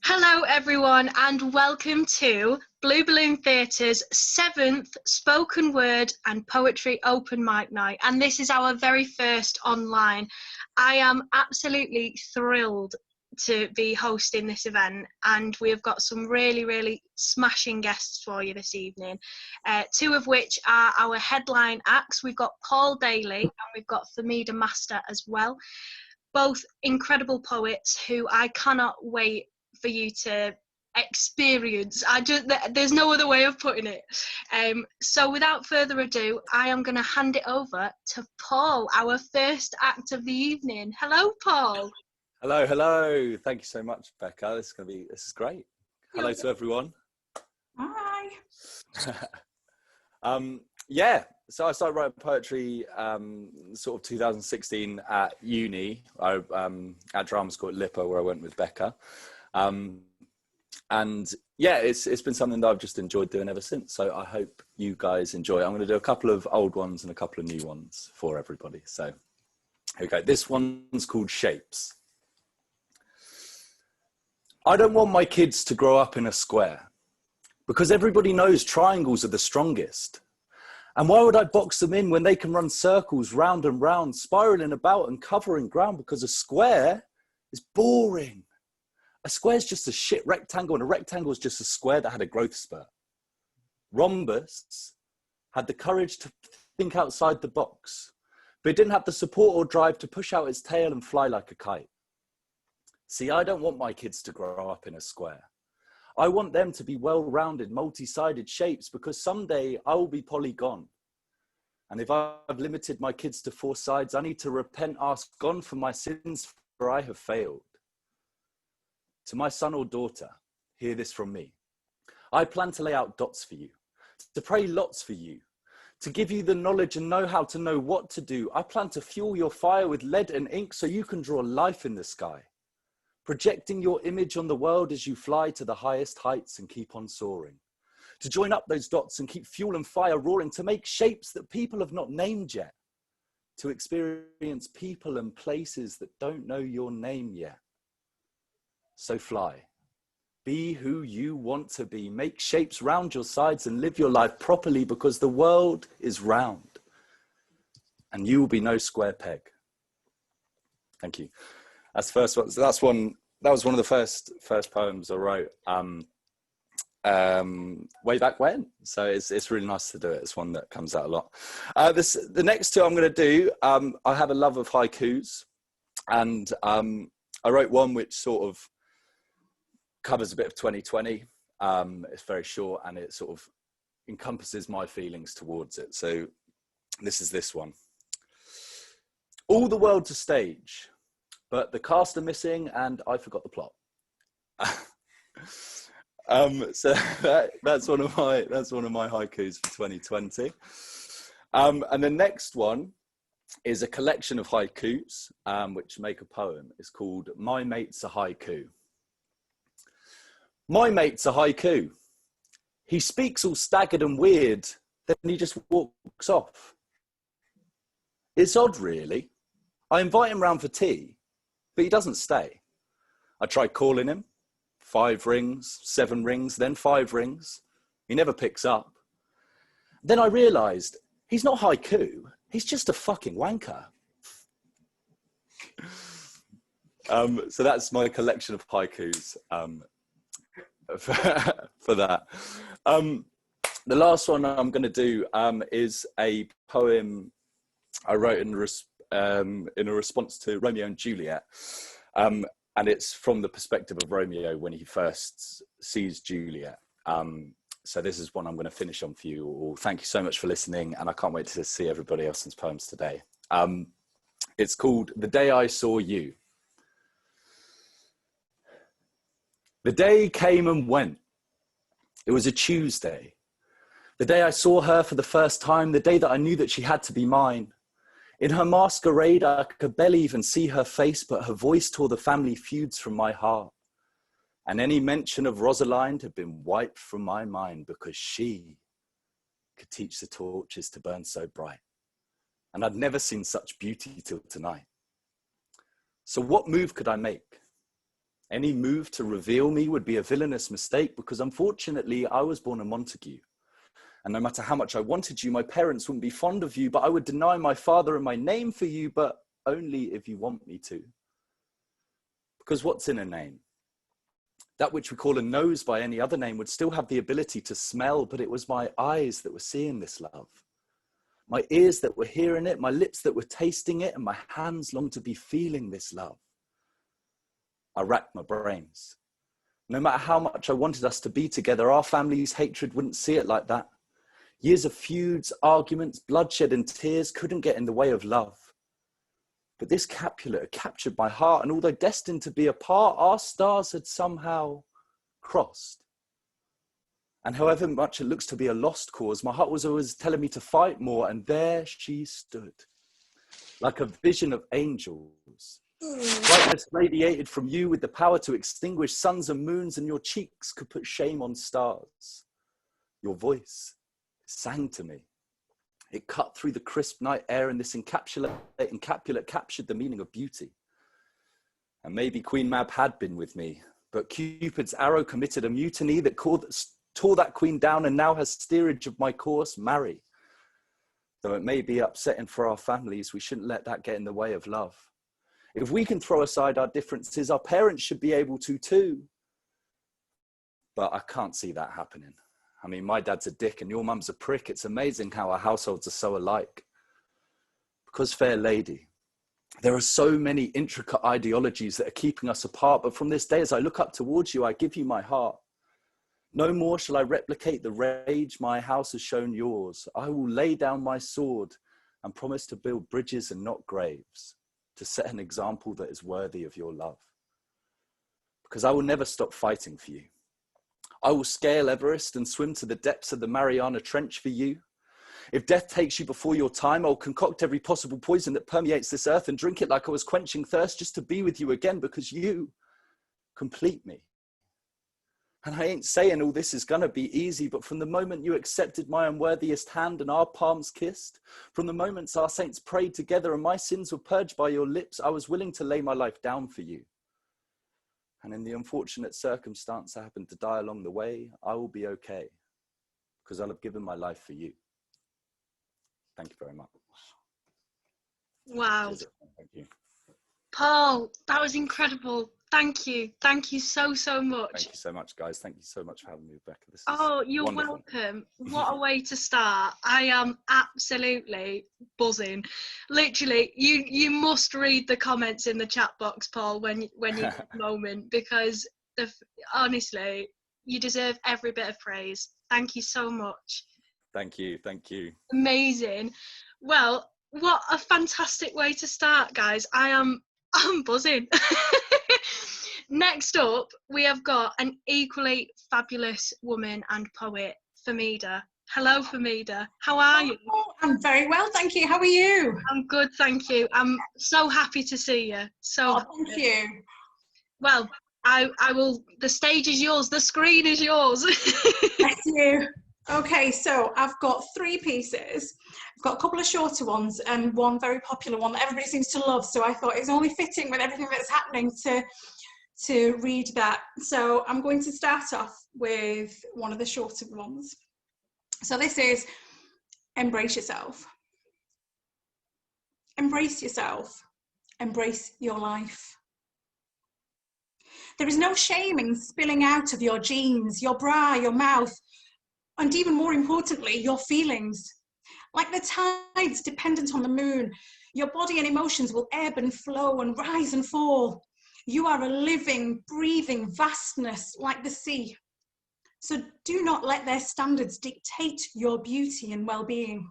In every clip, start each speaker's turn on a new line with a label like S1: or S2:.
S1: Hello everyone and welcome to Blue Balloon Theatre's 7th spoken word and poetry open mic night, and this is our very first online. I am absolutely thrilled to be hosting this event, and we have got some really smashing guests for you this evening, two of which are our headline acts. We've got Paul Daly and we've got Fehmida Master as well, both incredible poets who I cannot wait for you to experience. There's no other way of putting it. So without further ado, I am going to hand it over to Paul, our first act of the evening. Hello, Paul.
S2: Hello. Thank you so much, Becca. This is great. Hello to everyone.
S3: Hi.
S2: So I started writing poetry sort of 2016 at uni. At drama school at Liverpool, where I went with Becca. It's been something that I've just enjoyed doing ever since. So I hope you guys enjoy it. I'm going to do a couple of old ones and a couple of new ones for everybody. So, okay, this one's called Shapes. I don't want my kids to grow up in a square because everybody knows triangles are the strongest. And why would I box them in when they can run circles round and round, spiraling about and covering ground? Because a square is boring. A square is just a shit rectangle, and a rectangle is just a square that had a growth spurt. Rhombus had the courage to think outside the box, but it didn't have the support or drive to push out its tail and fly like a kite. See, I don't want my kids to grow up in a square. I want them to be well-rounded, multi-sided shapes, because someday I will be polygon. And if I've limited my kids to 4 sides, I need to repent, ask God for my sins, for I have failed. To my son or daughter, hear this from me. I plan to lay out dots for you, to pray lots for you, to give you the knowledge and know-how to know what to do. I plan to fuel your fire with lead and ink so you can draw life in the sky, projecting your image on the world as you fly to the highest heights and keep on soaring, to join up those dots and keep fuel and fire roaring, to make shapes that people have not named yet, to experience people and places that don't know your name yet. So fly, be who you want to be, make shapes round your sides and live your life properly, because the world is round and you will be no square peg. Thank you. That's the first one. So that was one of the first poems I wrote way back when. So it's really nice to do it. It's one that comes out a lot. The next two I'm going to do, I have a love of haikus, and I wrote one which sort of covers a bit of 2020. It's very short and it sort of encompasses my feelings towards it. So this one. All the world's a stage, but the cast are missing and I forgot the plot. So that's one of my haikus for 2020. And the next one is a collection of haikus which make a poem. It's called My Mate's a Haiku. My mate's a haiku. He speaks all staggered and weird, then he just walks off. It's odd, really. I invite him round for tea, but he doesn't stay. I tried calling him, 5 rings, 7 rings, then 5 rings. He never picks up. Then I realised he's not haiku, he's just a fucking wanker. So that's my collection of haikus for that. The last one I'm going to do is a poem I wrote in a response to Romeo and Juliet, and it's from the perspective of Romeo when he first sees Juliet. So this is one I'm going to finish on for you all. Thank you so much for listening, and I can't wait to see everybody else's poems today. It's called The Day I Saw You. The day came and went. It was a Tuesday. The day I saw her for the first time, the day that I knew that she had to be mine. In her masquerade, I could barely even see her face, but her voice tore the family feuds from my heart. And any mention of Rosalind had been wiped from my mind, because she could teach the torches to burn so bright. And I'd never seen such beauty till tonight. So what move could I make? Any move to reveal me would be a villainous mistake, because unfortunately I was born a Montague. And no matter how much I wanted you, my parents wouldn't be fond of you, but I would deny my father and my name for you, but only if you want me to. Because what's in a name? That which we call a nose by any other name would still have the ability to smell, but it was my eyes that were seeing this love. My ears that were hearing it, my lips that were tasting it, and my hands longed to be feeling this love. I racked my brains. No matter how much I wanted us to be together, our family's hatred wouldn't see it like that. Years of feuds, arguments, bloodshed, and tears couldn't get in the way of love. But this Capulet had captured my heart, and although destined to be apart, our stars had somehow crossed. And however much it looks to be a lost cause, my heart was always telling me to fight more, and there she stood, like a vision of angels. Brightness radiated from you with the power to extinguish suns and moons, and your cheeks could put shame on stars. Your voice sang to me. It cut through the crisp night air, and this encapsulate captured the meaning of beauty. And maybe Queen Mab had been with me, but Cupid's arrow committed a mutiny that tore that queen down, and now has steerage of my course. Marry. Though it may be upsetting for our families, we shouldn't let that get in the way of love. If we can throw aside our differences, our parents should be able to too. But I can't see that happening. I mean, my dad's a dick and your mum's a prick. It's amazing how our households are so alike. Because, fair lady, there are so many intricate ideologies that are keeping us apart. But from this day, as I look up towards you, I give you my heart. No more shall I replicate the rage my house has shown yours. I will lay down my sword and promise to build bridges and not graves, to set an example that is worthy of your love. Because I will never stop fighting for you. I will scale Everest and swim to the depths of the Mariana Trench for you. If death takes you before your time, I'll concoct every possible poison that permeates this earth and drink it like I was quenching thirst, just to be with you again, because you complete me. And I ain't saying all this is gonna be easy, but from the moment you accepted my unworthiest hand and our palms kissed, from the moments our saints prayed together and my sins were purged by your lips, I was willing to lay my life down for you. And in the unfortunate circumstance I happened to die along the way, I will be okay, because I'll have given my life for you. Thank you very much.
S1: Wow.
S2: Thank you.
S1: Paul, that was incredible. Thank you. Thank you so, so much.
S2: Thank you so much, guys. Thank you so much for having me, Rebecca. This is
S1: you're
S2: wonderful.
S1: welcome. What a way to start. I am absolutely buzzing. Literally, you must read the comments in the chat box, Paul, when you get a moment, because honestly, you deserve every bit of praise. Thank you so much.
S2: Thank you. Thank you.
S1: Amazing. Well, what a fantastic way to start, guys. I'm buzzing. Next up, we have got an equally fabulous woman and poet, Fehmida. Hello, Fehmida. How are you?
S3: I'm very well, thank you. How are you?
S1: I'm good, thank you. I'm so happy to see you.
S3: Thank you.
S1: Well, I will. The stage is yours. The screen is yours.
S3: Thank you. Okay, so I've got 3 pieces. I've got a couple of shorter ones and one very popular one that everybody seems to love. So I thought it's only fitting with everything that's happening to read that. So I'm going to start off with one of the shorter ones. So this is Embrace Yourself. Embrace yourself. Embrace your life. There is no shame in spilling out of your jeans, your bra, your mouth, and even more importantly, your feelings. Like the tides dependent on the moon, your body and emotions will ebb and flow and rise and fall. You are a living, breathing vastness like the sea. So do not let their standards dictate your beauty and well-being.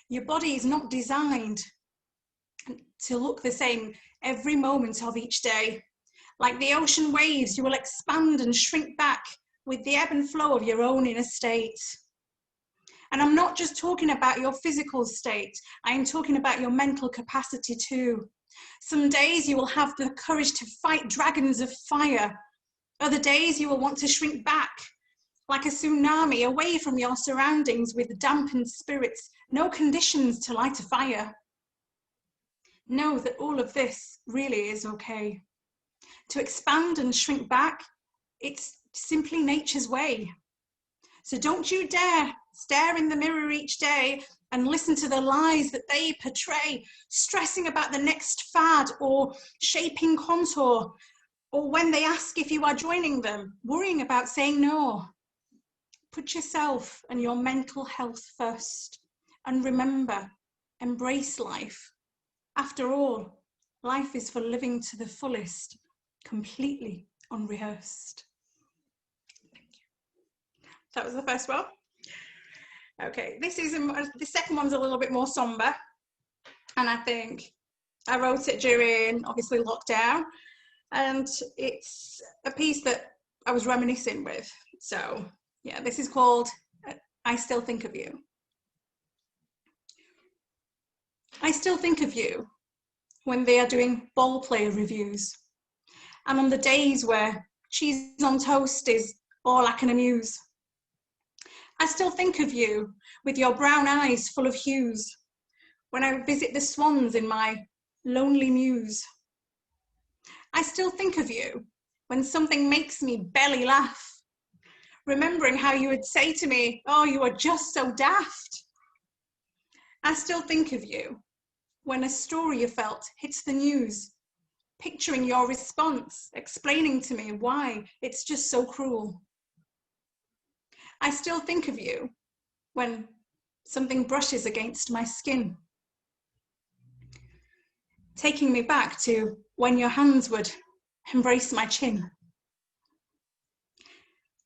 S3: Your body is not designed to look the same every moment of each day. Like the ocean waves, you will expand and shrink back with the ebb and flow of your own inner state. And I'm not just talking about your physical state, I am talking about your mental capacity too. Some days you will have the courage to fight dragons of fire. Other days you will want to shrink back like a tsunami away from your surroundings with dampened spirits, no conditions to light a fire. Know that all of this really is okay. to expand and shrink back. It's simply nature's way. So don't you dare stare in the mirror each day and listen to the lies that they portray, stressing about the next fad or shaping contour, or when they ask if you are joining them, worrying about saying no. Put yourself and your mental health first, and remember, embrace life. After all, life is for living to the fullest, completely unrehearsed. Thank you. That was the first one. Okay, the second one's a little bit more somber, and I think I wrote it during, obviously, lockdown, and it's a piece that I was reminiscing with. So, yeah, this is called I Still Think of You. I still think of you when they are doing ball player reviews, and on the days where cheese on toast is all I can amuse. I still think of you with your brown eyes full of hues when I visit the swans in my lonely muse. I still think of you when something makes me belly laugh, remembering how you would say to me, "Oh, you are just so daft." I still think of you when a story you felt hits the news, picturing your response, explaining to me why it's just so cruel. I still think of you when something brushes against my skin, taking me back to when your hands would embrace my chin.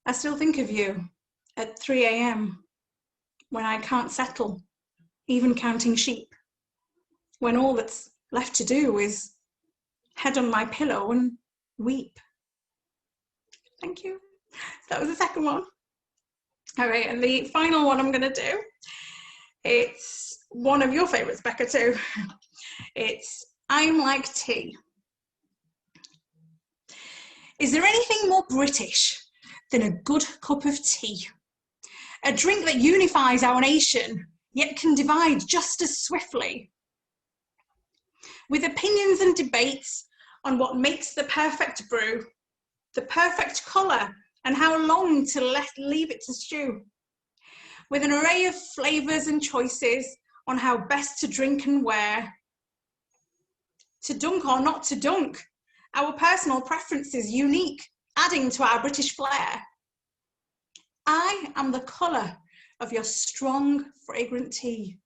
S3: I still think of you at 3 a.m. when I can't settle, even counting sheep, when all that's left to do is head on my pillow and weep. Thank you. That was the second one. All right, and the final one I'm going to do, it's one of your favourites, Becca, too. It's I'm Like Tea. Is there anything more British than a good cup of tea? A drink that unifies our nation, yet can divide just as swiftly. With opinions and debates on what makes the perfect brew, the perfect colour, and how long to leave it to stew. With an array of flavours and choices on how best to drink and where. To dunk or not to dunk, our personal preferences unique, adding to our British flair. I am the colour of your strong, fragrant tea.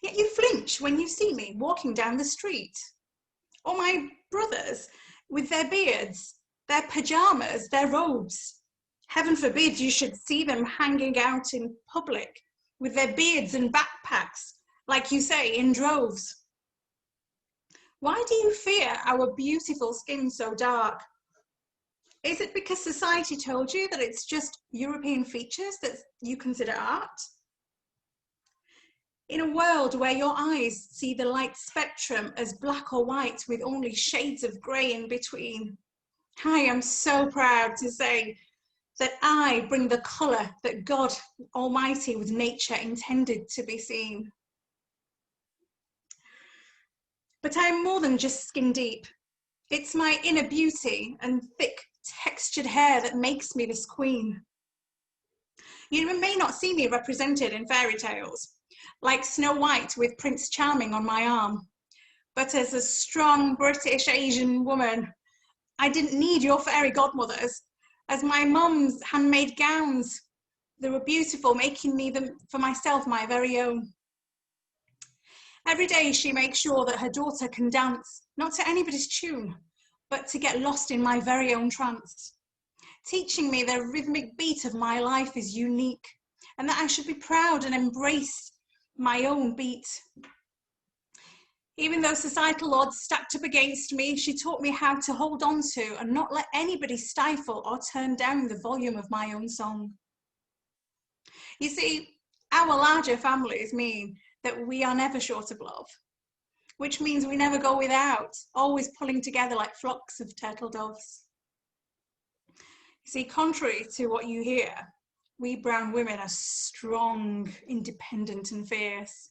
S3: Yet you flinch when you see me walking down the street. Or my brothers with their beards, their pyjamas, their robes. Heaven forbid you should see them hanging out in public with their beards and backpacks, like you say, in droves. Why do you fear our beautiful skin so dark? Is it because society told you that it's just European features that you consider art? In a world where your eyes see the light spectrum as black or white with only shades of grey in between, I am so proud to say that I bring the colour that God Almighty with nature intended to be seen. But I'm more than just skin deep. It's my inner beauty and thick textured hair that makes me this queen. You may not see me represented in fairy tales, like Snow White with Prince Charming on my arm, but as a strong British Asian woman, I didn't need your fairy godmothers, as my mum's handmade gowns. They were beautiful, making me them for myself my very own. Every day she makes sure that her daughter can dance, not to anybody's tune, but to get lost in my very own trance, teaching me the rhythmic beat of my life is unique, and that I should be proud and embrace my own beat. Even though societal odds stacked up against me, she taught me how to hold on to and not let anybody stifle or turn down the volume of my own song. You see, our larger families mean that we are never short of love, which means we never go without, always pulling together like flocks of turtle doves. You see, contrary to what you hear, we brown women are strong, independent and fierce,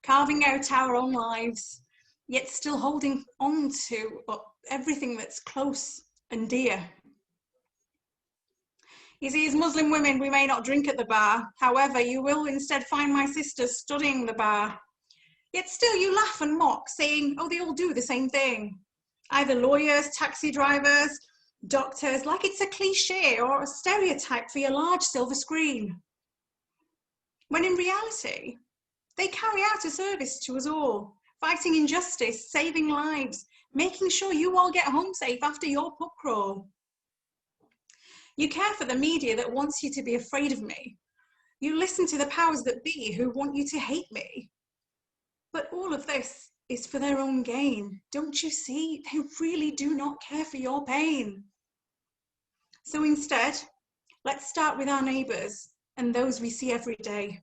S3: carving out our own lives, yet still holding on to everything that's close and dear. You see, as Muslim women, we may not drink at the bar. However, you will instead find my sisters studying the bar. Yet still you laugh and mock, saying, oh, they all do the same thing. Either lawyers, taxi drivers, doctors, like it's a cliche or a stereotype for your large silver screen. When in reality, they carry out a service to us all, fighting injustice, saving lives, making sure you all get home safe after your pub crawl. You care for the media that wants you to be afraid of me. You listen to the powers that be who want you to hate me. But all of this is for their own gain. Don't you see? They really do not care for your pain. So instead, let's start with our neighbours and those we see every day.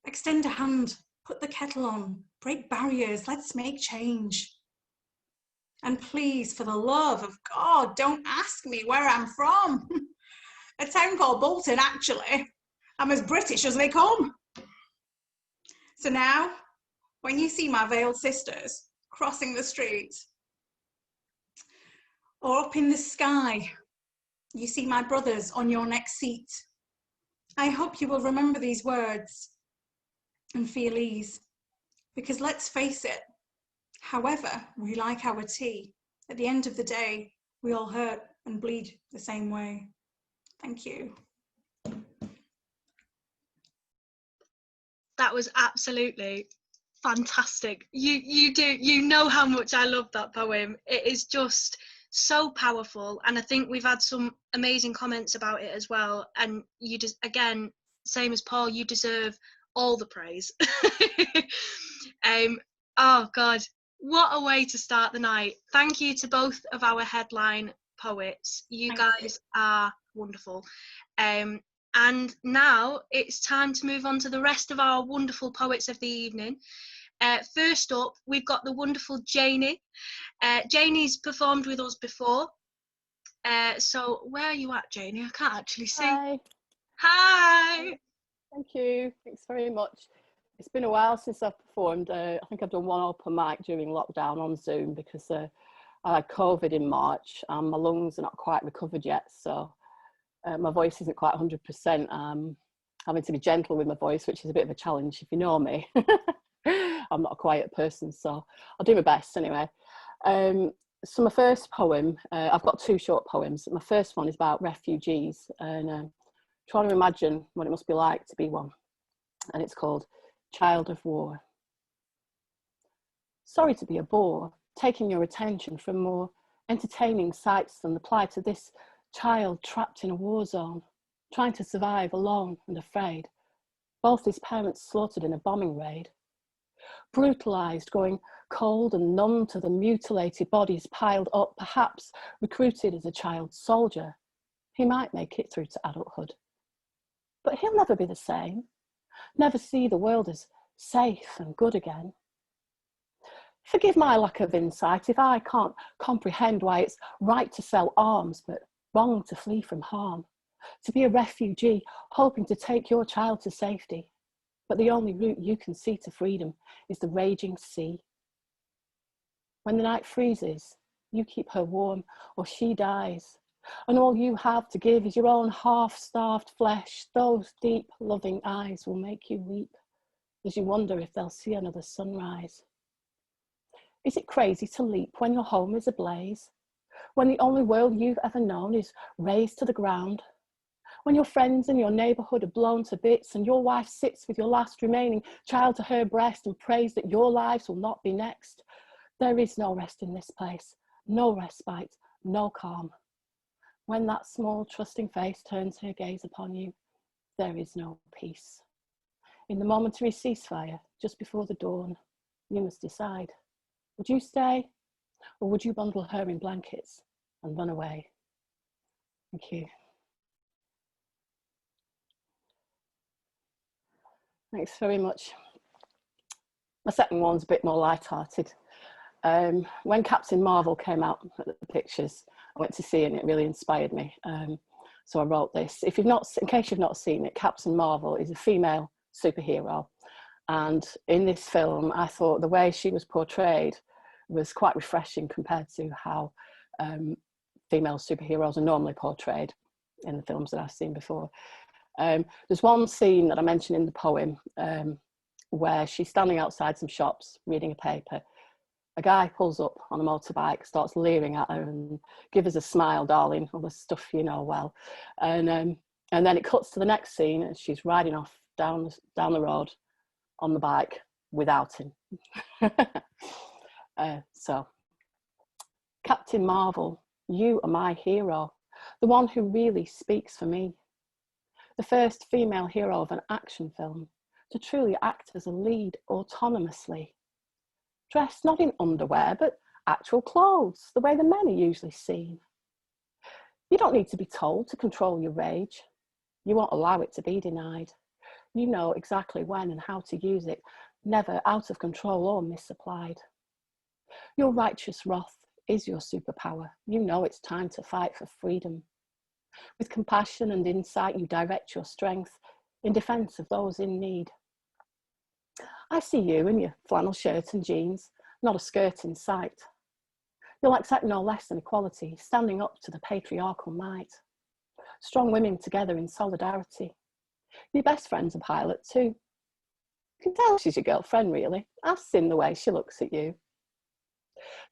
S3: Extend a hand, put the kettle on, break barriers, let's make change. And please, for the love of God, don't ask me where I'm from. A town called Bolton, actually. I'm as British as they come. So now, when you see my veiled sisters crossing the street, or up in the sky, you see my brothers on your next seat, I hope you will remember these words and feel ease. Because let's face it, however we like our tea, at the end of the day, we all hurt and bleed the same way. Thank you.
S1: That was absolutely fantastic. You know how much I love that poem. It is just so powerful, and I think we've had some amazing comments about it as well. And you just, again, same as Paul, you deserve all the praise. Oh God, what a way to start the night. Thank you to both of our headline poets. You guys are wonderful. And now it's time to move on to the rest of our wonderful poets of the evening. First up, we've got the wonderful Janie. Janie's performed with us before. So where are you at, Janie? I can't actually see.
S4: Hi.
S1: Hi.
S4: Thank you. Thanks very much. It's been a while since I've performed. I think I've done one open mic during lockdown on Zoom because I had COVID in March and my lungs are not quite recovered yet. So my voice isn't quite 100%. Having to be gentle with my voice, which is a bit of a challenge if you know me. I'm not a quiet person, so I'll do my best anyway. So my first poem, I've got two short poems. My first one is about refugees and trying to imagine what it must be like to be one. And it's called Child of War. Sorry to be a bore, taking your attention from more entertaining sights than the plight of this child trapped in a war zone, trying to survive alone and afraid. Both his parents slaughtered in a bombing raid. Brutalised, going cold and numb to the mutilated bodies piled up, perhaps recruited as a child soldier. He might make it through to adulthood. But he'll never be the same, never see the world as safe and good again. Forgive my lack of insight if I can't comprehend why it's right to sell arms, but wrong to flee from harm, to be a refugee hoping to take your child to safety. But the only route you can see to freedom is the raging sea. When the night freezes, you keep her warm or she dies. And all you have to give is your own half-starved flesh. Those deep, loving eyes will make you weep as you wonder if they'll see another sunrise. Is it crazy to leap when your home is ablaze? When the only world you've ever known is razed to the ground? When your friends in your neighbourhood are blown to bits and your wife sits with your last remaining child to her breast and prays that your lives will not be next? There is no rest in this place, no respite, no calm. When that small, trusting face turns her gaze upon you, there is no peace. In the momentary ceasefire, just before the dawn, you must decide. Would you stay, or would you bundle her in blankets and run away? Thank you. Thanks very much. My second one's a bit more light-hearted. When Captain Marvel came out at the pictures, I went to see it and it really inspired me. So I wrote this. In case you've not seen it, Captain Marvel is a female superhero And in this film, I thought the way she was portrayed was quite refreshing compared to how female superheroes are normally portrayed in the films that I've seen before. There's one scene that I mentioned in the poem where she's standing outside some shops reading a paper. A guy pulls up on a motorbike, starts leering at her and give us a smile, darling, all the stuff you know well. And then it cuts to the next scene and she's riding off down the road on the bike without him. So, Captain Marvel, you are my hero, the one who really speaks for me. The first female hero of an action film to truly act as a lead autonomously. Dressed not in underwear, but actual clothes, the way the men are usually seen. You don't need to be told to control your rage. You won't allow it to be denied. You know exactly when and how to use it, never out of control or misapplied. Your righteous wrath is your superpower. You know it's time to fight for freedom. With compassion and insight, you direct your strength in defense of those in need. I see you in your flannel shirt and jeans, not a skirt in sight. You'll accept no less than equality, standing up to the patriarchal might. Strong women together in solidarity. Your best friend's a pilot too. You can tell she's your girlfriend, really. I've seen the way she looks at you.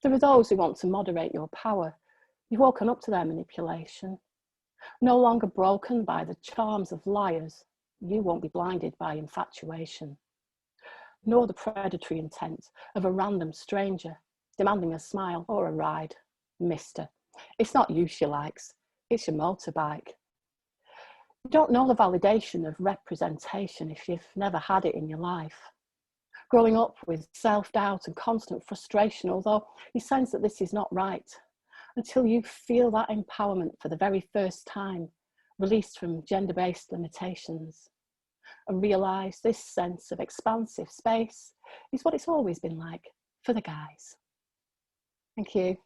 S4: There are those who want to moderate your power. You've woken up to their manipulation. No longer broken by the charms of liars, you won't be blinded by infatuation, nor the predatory intent of a random stranger demanding a smile or a ride. Mister, it's not you she likes, it's your motorbike. You don't know the validation of representation if you've never had it in your life. Growing up with self-doubt and constant frustration, although you sense that this is not right, until you feel that empowerment for the very first time, released from gender-based limitations, and realise this sense of expansive space is what it's always been like for the guys. Thank you.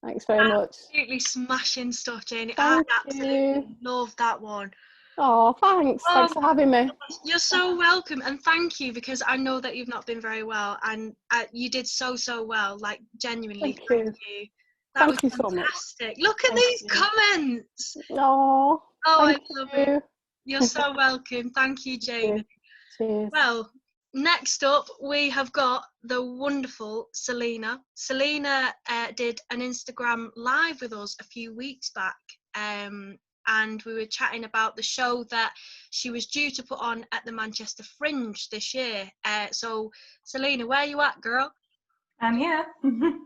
S4: Thanks very much.
S1: Absolutely smashing stuff, Janie.
S4: Thank
S1: I absolutely love that one.
S4: Oh, thanks. Thanks for having me.
S1: You're so welcome, and thank you, because I know that you've not been very well, and you did so well. Like, genuinely, thank you. That was fantastic. Look at these comments.
S4: Oh,
S1: I love it. You're so welcome. Thank you, Jane.
S4: Cheers.
S1: Well, next up, we have got the wonderful Selena. Selena did an Instagram live with us a few weeks back, and we were chatting about the show that she was due to put on at the Manchester Fringe this year. So, Selena, where are you at, girl?
S5: I'm here.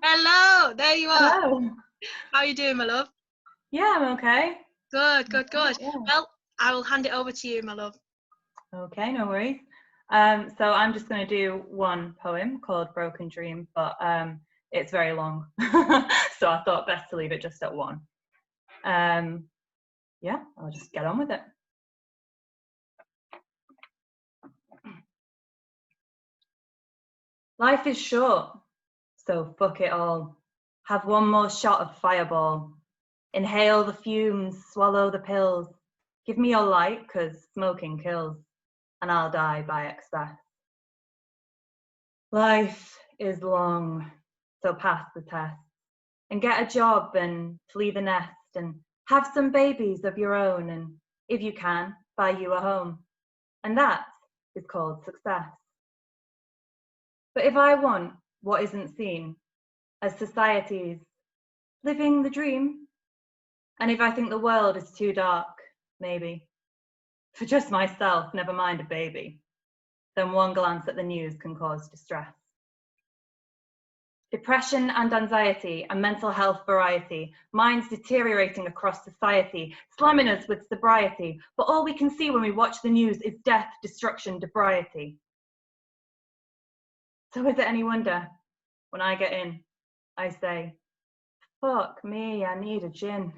S1: Hello, there you are.
S5: Hello.
S1: How are you doing, my love?
S5: Yeah, I'm okay.
S1: Good.
S5: Yeah.
S1: Well, I will hand it over to you, my love.
S5: Okay, no worries. So I'm just going to do one poem called Broken Dream, but it's very long. So I thought best to leave it just at one. Yeah, I'll just get on with it. Life is short, so fuck it all. Have one more shot of Fireball. Inhale the fumes, swallow the pills. Give me your light, 'cause smoking kills, and I'll die by excess. Life is long, so pass the test, and get a job and flee the nest, and have some babies of your own, and if you can, buy you a home. And that is called success. But if I want what isn't seen, as society's living the dream, and if I think the world is too dark, maybe, for just myself, never mind a baby, then one glance at the news can cause distress. Depression and anxiety and mental health variety, minds deteriorating across society, slamming us with sobriety, but all we can see when we watch the news is death, destruction, debriety. So is it any wonder, when I get in, I say, fuck me, I need a gin.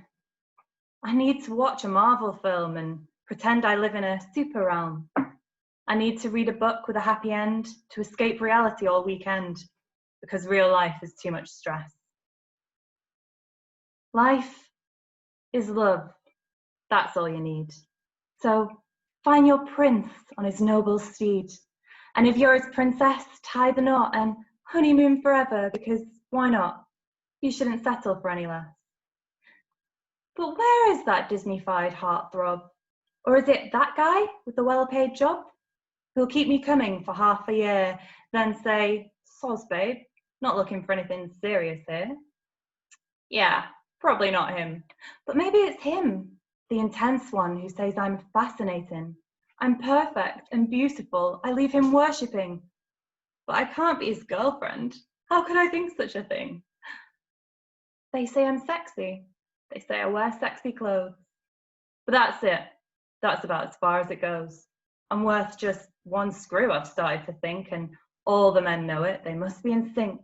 S5: I need to watch a Marvel film and pretend I live in a super realm. I need to read a book with a happy end to escape reality all weekend, because real life is too much stress. Life is love, that's all you need. So Find your prince on his noble steed. And if you're his princess, tie the knot and honeymoon forever, because why not? You shouldn't settle for any less. But where is that Disney-fied heartthrob? Or is it that guy with the well-paid job? Who'll keep me coming for half a year, then say, soz babe, not looking for anything serious here. Yeah, probably not him. But maybe it's him, the intense one who says I'm fascinating. I'm perfect and beautiful. I leave him worshipping. But I can't be his girlfriend. How could I think such a thing? They say I'm sexy. They say I wear sexy clothes. But that's it. That's about as far as it goes. I'm worth just one screw, I've started to think, and all the men know it. They must be in sync.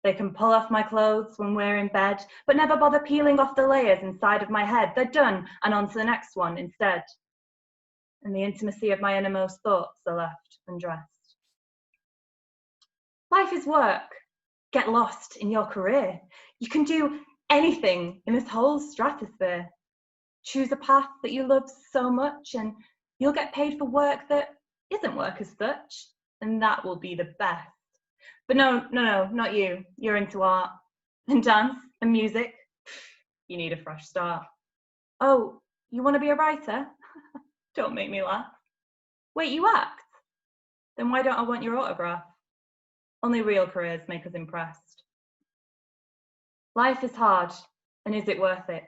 S5: They can pull off my clothes when we're in bed, but never bother peeling off the layers inside of my head. They're done, and on to the next one instead. And the intimacy of my innermost thoughts are left undressed. Life is work. Get lost in your career. You can do anything in this whole stratosphere. Choose a path that you love so much, and you'll get paid for work that isn't work as such, and that will be the best. But no, not you. You're into art and dance and music. You need a fresh start. Oh, you want to be a writer? Don't make me laugh. Wait, you act? Then why don't I want your autograph? Only real careers make us impressed. Life is hard, and is it worth it?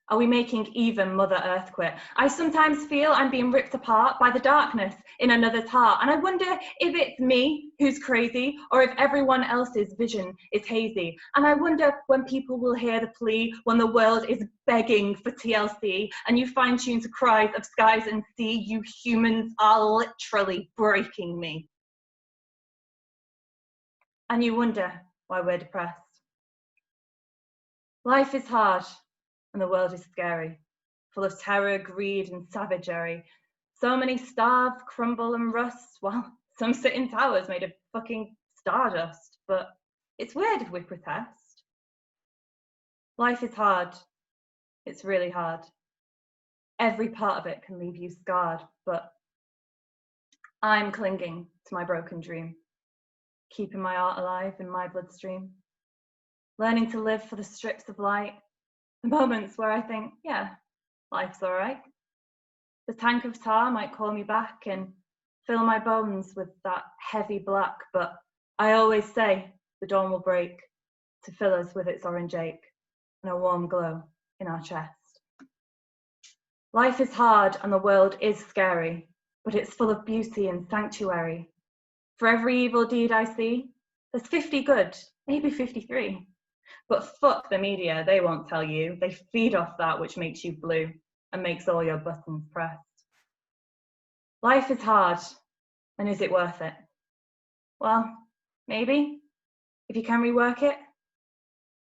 S5: Are we making even Mother Earth quit? I sometimes feel I'm being ripped apart by the darkness in another's heart, and I wonder if it's me who's crazy or if everyone else's vision is hazy. And I wonder when people will hear the plea when the world is begging for TLC and you fine-tune to cries of skies and sea. You humans are literally breaking me. And you wonder why we're depressed. Life is hard. And the world is scary, full of terror, greed, and savagery. So many starve, crumble, and rust, while some sit in towers made of fucking stardust. But it's weird if we protest. Life is hard. It's really hard. Every part of it can leave you scarred, but I'm clinging to my broken dream, keeping my art alive in my bloodstream, learning to live for the strips of light, the moments where I think, yeah, life's all right. The tank of tar might call me back and fill my bones with that heavy black, but I always say the dawn will break to fill us with its orange ache and a warm glow in our chest. Life is hard and the world is scary, but it's full of beauty and sanctuary. For every evil deed I see, there's 50 good, maybe 53. But fuck the media, they won't tell you. They feed off that which makes you blue and makes all your buttons pressed. Life is hard, and is it worth it? Well, maybe, if you can rework it.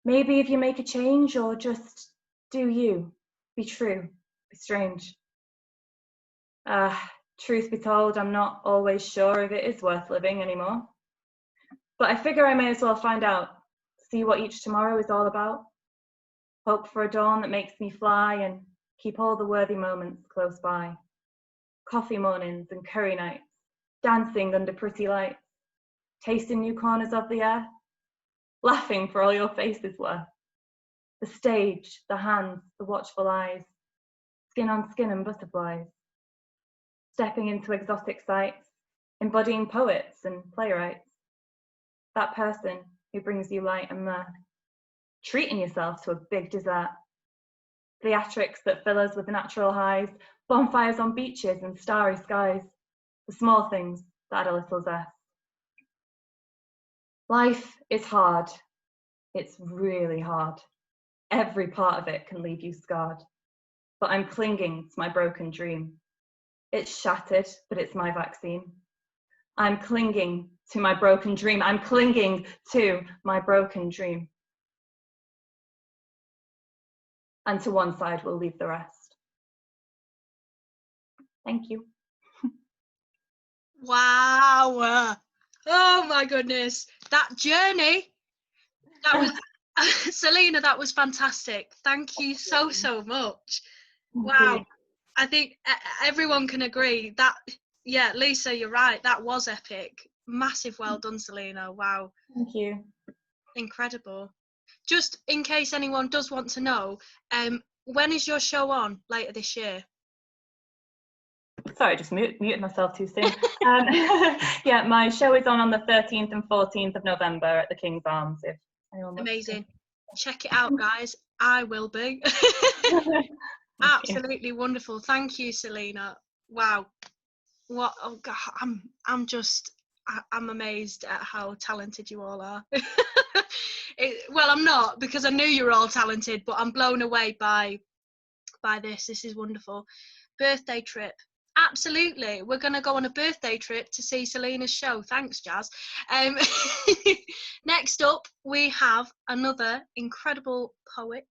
S5: Maybe if you make a change or just do you. Be true, be strange. Truth be told, I'm not always sure if it is worth living anymore. But I figure I may as well find out. See what each tomorrow is all about. Hope for a dawn that makes me fly and keep all the worthy moments close by. Coffee mornings and curry nights, dancing under pretty lights, tasting new corners of the air, laughing for all your faces were. The stage, the hands, the watchful eyes, skin on skin and butterflies. Stepping into exotic sights, embodying poets and playwrights. That person who brings you light and mirth, treating yourself to a big dessert. Theatrics that fill us with natural highs, bonfires on beaches and starry skies, the small things that add a little zest. Life is hard. It's really hard. Every part of it can leave you scarred. But I'm clinging to my broken dream. It's shattered, but it's my vaccine. I'm clinging to my broken dream. I'm clinging to my broken dream. And to one side, we'll leave the rest. Thank you.
S1: Wow. Oh my goodness. That journey, that was, Selena, that was fantastic. Thank you so much. Wow. I think everyone can agree that, yeah, Lisa, you're right. That was epic. Massive well done, Selena. Wow.
S5: Thank you.
S1: Incredible. Just in case anyone does want to know, when is your show on later this year?
S5: Sorry, I just muted myself too soon. Yeah, my show is on the 13th and 14th of November at the King's Arms. If anyone wants
S1: Amazing. Check it out, guys. I will be. Absolutely wonderful. Thank you, Selena. Wow. What? Oh God, I'm amazed at how talented you all are. Well, I'm not, because I knew you were all talented, but I'm blown away by this. This is wonderful. Birthday trip. Absolutely. We're going to go on a birthday trip to see Selena's show. Thanks, Jazz. Next up, we have another incredible poet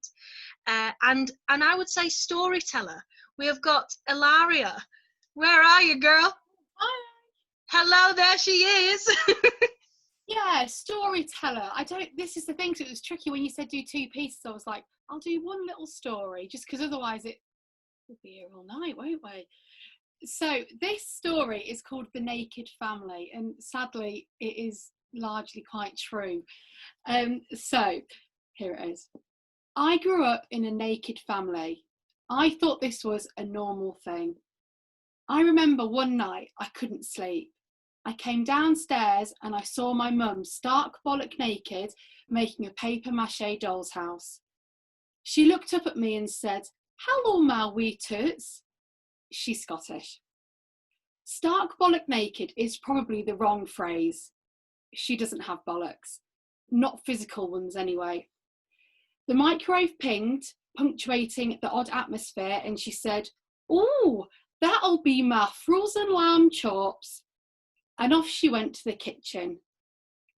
S1: and I would say storyteller. We have got Ilaria. Where are you, girl?
S4: Hi.
S1: Hello, there she is.
S4: Yeah, storyteller. This is the thing, so it was tricky when you said do 2 pieces. I was like, I'll do one little story, just because otherwise we'll be here all night, won't we? So this story is called The Naked Family, and sadly it is largely quite true. So here it is. I grew up in a naked family. I thought this was a normal thing. I remember one night I couldn't sleep. I came downstairs and I saw my mum stark bollock naked making a paper mache doll's house. She looked up at me and said, "Hello, my wee toots." She's Scottish. Stark bollock naked is probably the wrong phrase. She doesn't have bollocks. Not physical ones anyway. The microwave pinged, punctuating the odd atmosphere, and she said, "Oh, that'll be my frozen lamb chops." And off she went to the kitchen.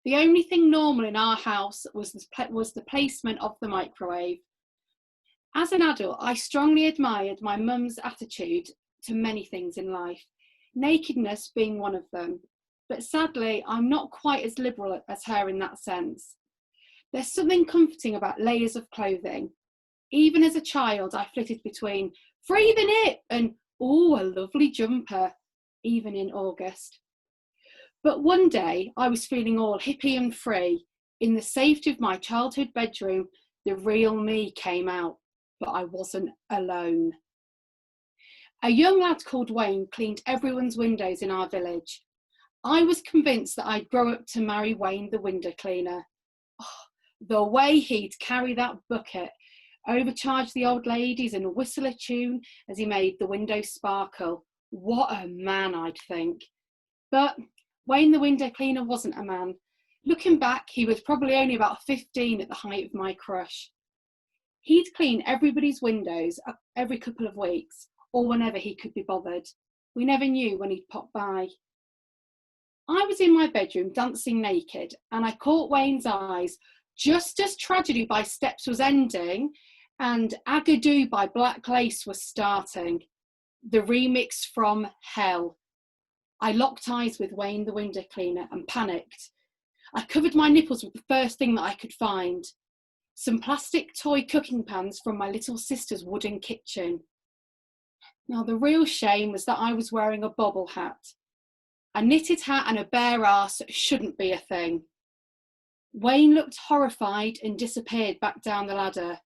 S4: The only thing normal in our house was the placement of the microwave. As an adult, I strongly admired my mum's attitude to many things in life, nakedness being one of them. But sadly, I'm not quite as liberal as her in that sense. There's something comforting about layers of clothing. Even as a child, I flitted between free the nip and, oh, a lovely jumper, even in August. But one day I was feeling all hippie and free. In the safety of my childhood bedroom, the real me came out, but I wasn't alone. A young lad called Wayne cleaned everyone's windows in our village. I was convinced that I'd grow up to marry Wayne the window cleaner. Oh, the way he'd carry that bucket, overcharge the old ladies and whistle a tune as he made the windows sparkle. What a man, I'd think. But Wayne the window cleaner wasn't a man. Looking back, he was probably only about 15 at the height of my crush. He'd clean everybody's windows every couple of weeks, or whenever he could be bothered. We never knew when he'd pop by. I was in my bedroom dancing naked, and I caught Wayne's eyes just as Tragedy by Steps was ending and Agadoo by Black Lace was starting. The remix from Hell. I locked eyes with Wayne the window cleaner and panicked. I covered my nipples with the first thing that I could find. Some plastic toy cooking pans from my little sister's wooden kitchen. Now the real shame was that I was wearing a bobble hat. A knitted hat and a bare arse shouldn't be a thing. Wayne looked horrified and disappeared back down the ladder.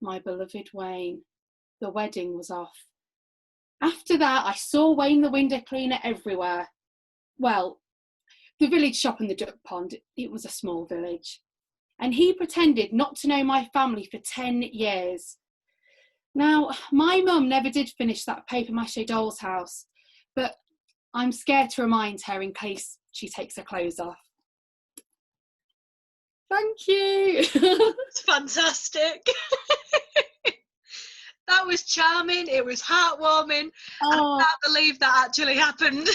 S4: My beloved Wayne. The wedding was off. After that, I saw Wayne the window cleaner everywhere. Well, the village shop and the duck pond, it was a small village. And he pretended not to know my family for 10 years. Now, my mum never did finish that paper mache doll's house, but I'm scared to remind her in case she takes her clothes off. Thank you.
S1: It's fantastic. That was charming. It was heartwarming.
S4: Oh.
S1: I can't believe that actually happened.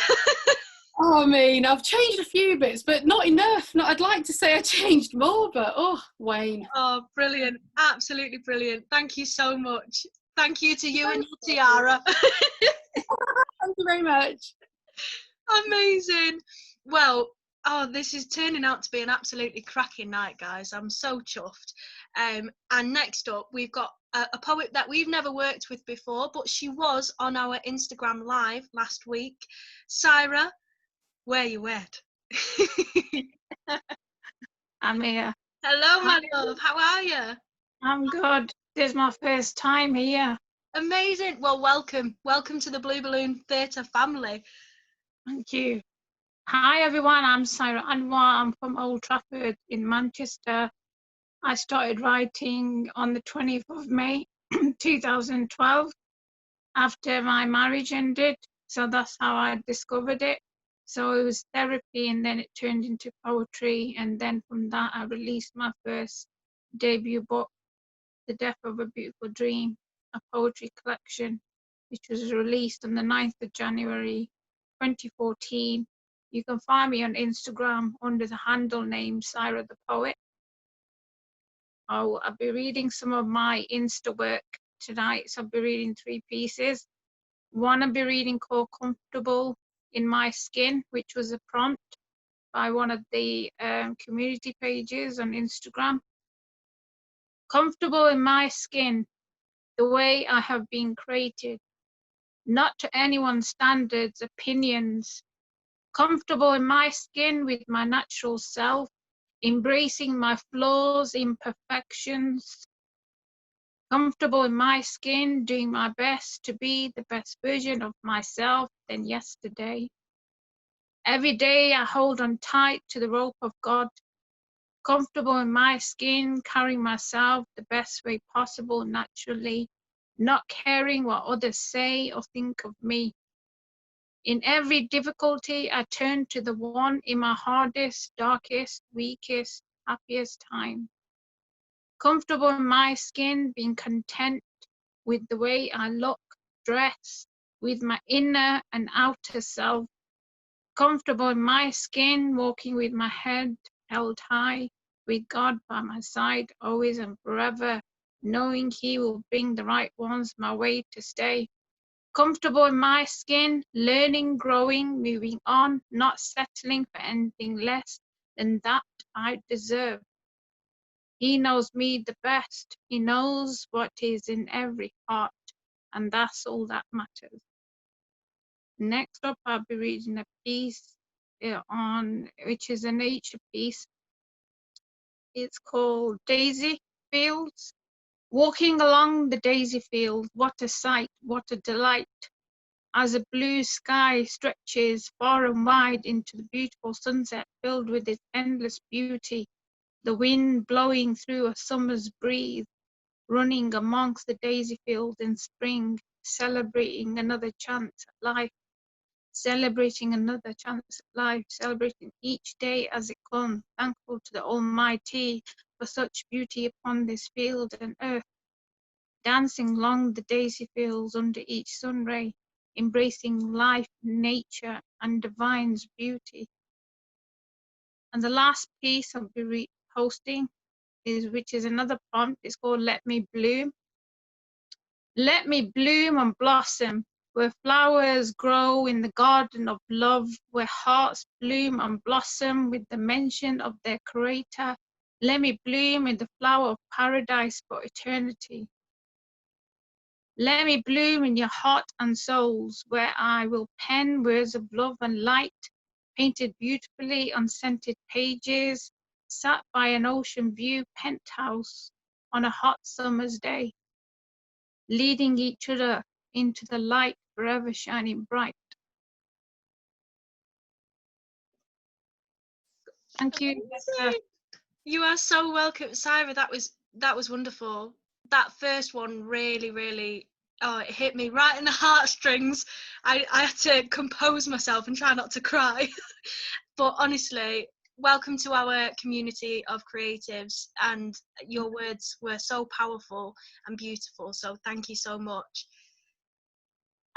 S4: Oh, I mean, I've changed a few bits, but not enough. I'd like to say I changed more, but Wayne.
S1: Oh, brilliant. Absolutely brilliant. Thank you so much. Thank you to you and your tiara.
S4: Thank you very much.
S1: Amazing. Well, this is turning out to be an absolutely cracking night, guys. I'm so chuffed. And next up, we've got a poet that we've never worked with before, but she was on our Instagram live last week. Syra, where you at?
S6: I'm here.
S1: Hello, my love. How are you?
S6: I'm good. This is my first time here.
S1: Amazing. Well, welcome. Welcome to the Blue Balloon Theatre family.
S6: Thank you. Hi, everyone. I'm Syra Anwar. I'm from Old Trafford in Manchester. I started writing on the 20th of May 2012 after my marriage ended. So that's how I discovered it. So it was therapy, and then it turned into poetry. And then from that, I released my first debut book, The Death of a Beautiful Dream, a poetry collection, which was released on the 9th of January 2014. You can find me on Instagram under the handle name Syra the Poet. I'll be reading some of my Insta work tonight. So I'll be reading 3 pieces. One I'll be reading called Comfortable in My Skin, which was a prompt by one of the community pages on Instagram. Comfortable in my skin, the way I have been created, not to anyone's standards, opinions. Comfortable in my skin with my natural self, embracing my flaws, imperfections. Comfortable in my skin, doing my best to be the best version of myself than yesterday. Every day I hold on tight to the rope of God. Comfortable in my skin, carrying myself the best way possible naturally, not caring what others say or think of me. In every difficulty, I turn to the one in my hardest, darkest, weakest, happiest time. Comfortable in my skin, being content with the way I look, dress, with my inner and outer self. Comfortable in my skin, walking with my head held high, with God by my side, always and forever, knowing He will bring the right ones my way to stay. Comfortable in my skin, learning, growing, moving on, not settling for anything less than that I deserve. He knows me the best. He knows what is in every heart, and that's all that matters. Next up, I'll be reading a piece which is a nature piece. It's called Daisy Fields. Walking along the daisy field, what a sight, what a delight. As a blue sky stretches far and wide into the beautiful sunset filled with its endless beauty, the wind blowing through a summer's breeze, running amongst the daisy fields in spring, celebrating another chance at life. Celebrating another chance at life, celebrating each day as it comes, thankful to the Almighty for such beauty upon this field and earth, dancing along the daisy fields under each sun ray, embracing life, nature, and divine's beauty. And the last piece I'll be posting which is another prompt. It's called Let Me Bloom. Let me bloom and blossom, where flowers grow in the garden of love, where hearts bloom and blossom with the mention of their creator. Let me bloom in the flower of paradise for eternity. Let me bloom in your heart and souls, where I will pen words of love and light, painted beautifully on scented pages, sat by an ocean view penthouse on a hot summer's day, leading each other into the light, forever shining bright. Thank you.
S1: You are so welcome, Syra. That was wonderful. That first one really, it hit me right in the heartstrings. I had to compose myself and try not to cry. But honestly, welcome to our community of creatives, and your words were so powerful and beautiful. So thank you so much.